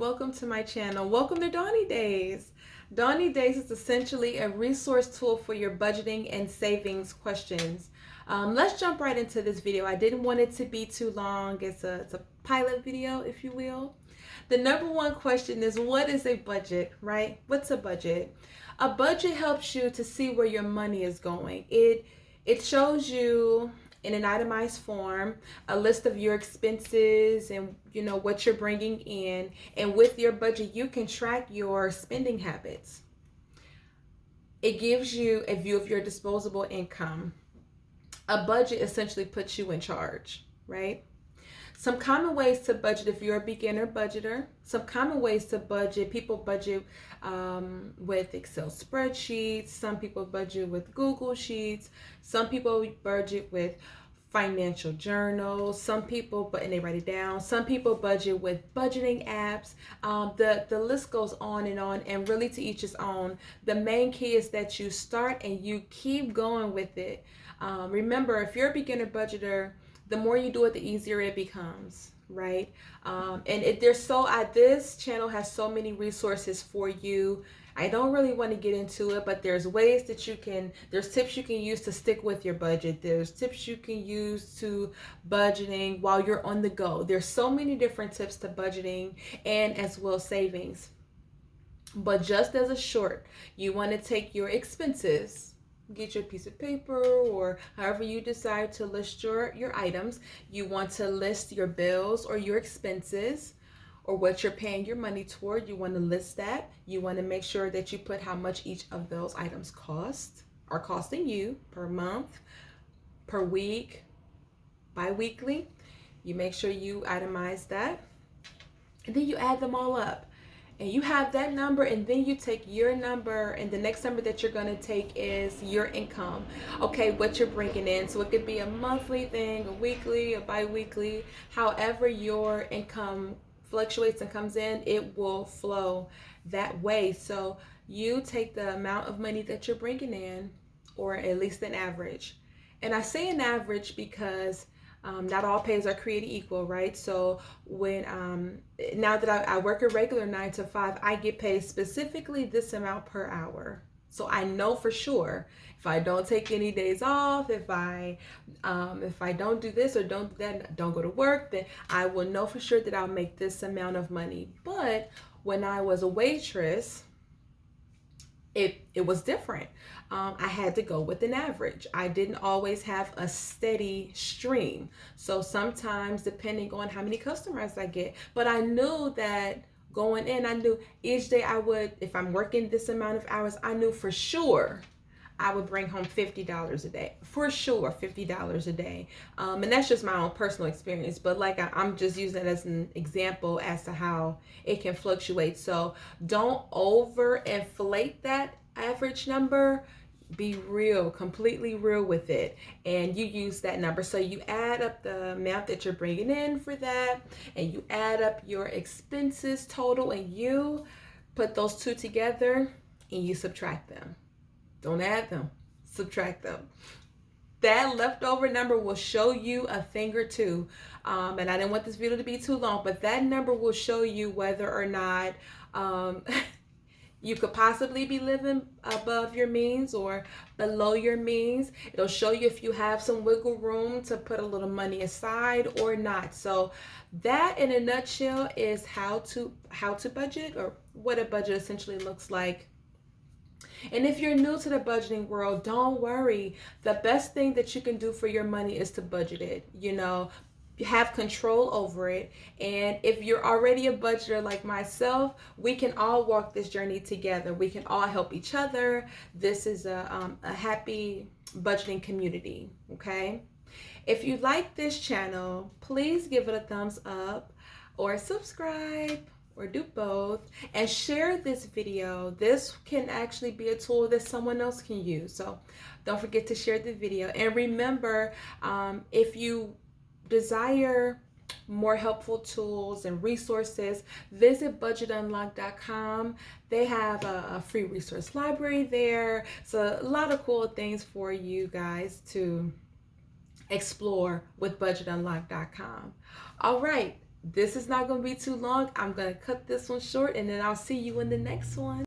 welcome to my channel. Welcome to Donnie Days. Donnie Days is essentially a resource tool for your budgeting and savings questions. Let's jump right into this video. I didn't want it to be too long. It's a pilot video, if you will. The number one question is, what is a budget, right? What's a budget? A budget helps you to see where your money is going. It shows you in an itemized form a list of your expenses and what you're bringing in, and with your budget you can track your spending habits. It gives you a view of your disposable income. A budget essentially puts you in charge, right? Some common ways to budget if you're a beginner budgeter. Some common ways to budget. People budget with Excel spreadsheets. Some people budget with Google Sheets. Some people budget with financial journals. Some people, and they write it down. Some people budget with budgeting apps. The list goes on, and really to each his own. The main key is that you start and you keep going with it. Remember, if you're a beginner budgeter, the more you do it, the easier it becomes, right? This channel has so many resources for you. I don't really want to get into it, but there's ways that there's tips you can use to stick with your budget. There's tips you can use to budgeting while you're on the go. There's so many different tips to budgeting and as well savings. But just as a short, you want to take your expenses, get your piece of paper or however you decide to list your items. You want to list your bills or your expenses or what you're paying your money toward. You want to list that. You want to make sure that you put how much each of those items are costing you per month, per week, bi-weekly. You make sure you itemize that, and then you add them all up. And you have that number, and then you take your number, and the next number that you're going to take is your income. Okay, what you're bringing in. So it could be a monthly thing, a weekly, a bi-weekly. However your income fluctuates and comes in, it will flow that way. So you take the amount of money that you're bringing in, or at least an average. And I say an average because not all pays are created equal, right? So when now that I work a regular 9 to 5, I get paid specifically this amount per hour. So I know for sure if I don't take any days off, if I don't do this or don't go to work, then I will know for sure that I'll make this amount of money. But when I was a waitress, it was different. I had to go with an average. I didn't always have a steady stream. So sometimes, depending on how many customers I get, but I knew that going in, I knew each day if I'm working this amount of hours, I knew for sure I would bring home $50 a day, for sure, $50 a day. And that's just my own personal experience, but I'm just using it as an example as to how it can fluctuate. So don't overinflate that average number. Be real, completely real with it, and you use that number. So you add up the amount that you're bringing in for that, and you add up your expenses total, and you put those two together and you subtract them. Don't add them, subtract them. That leftover number will show you a thing or two. And I didn't want this video to be too long, but that number will show you whether or not you could possibly be living above your means or below your means. It'll show you if you have some wiggle room to put a little money aside or not. So that in a nutshell is how to budget, or what a budget essentially looks like. And if you're new to the budgeting world, don't worry. The best thing that you can do for your money is to budget it. You have control over it. And if you're already a budgeter like myself, we can all walk this journey together. We can all help each other. This is a happy budgeting community, okay? If you like this channel, please give it a thumbs up or subscribe, or do both, and share this video. This can actually be a tool that someone else can use. So don't forget to share the video. And remember, if you desire more helpful tools and resources, visit budgetunlock.com. They have a free resource library there. So a lot of cool things for you guys to explore with budgetunlock.com. All right. this is not going to be too long. I'm going to cut this one short, and then I'll see you in the next one.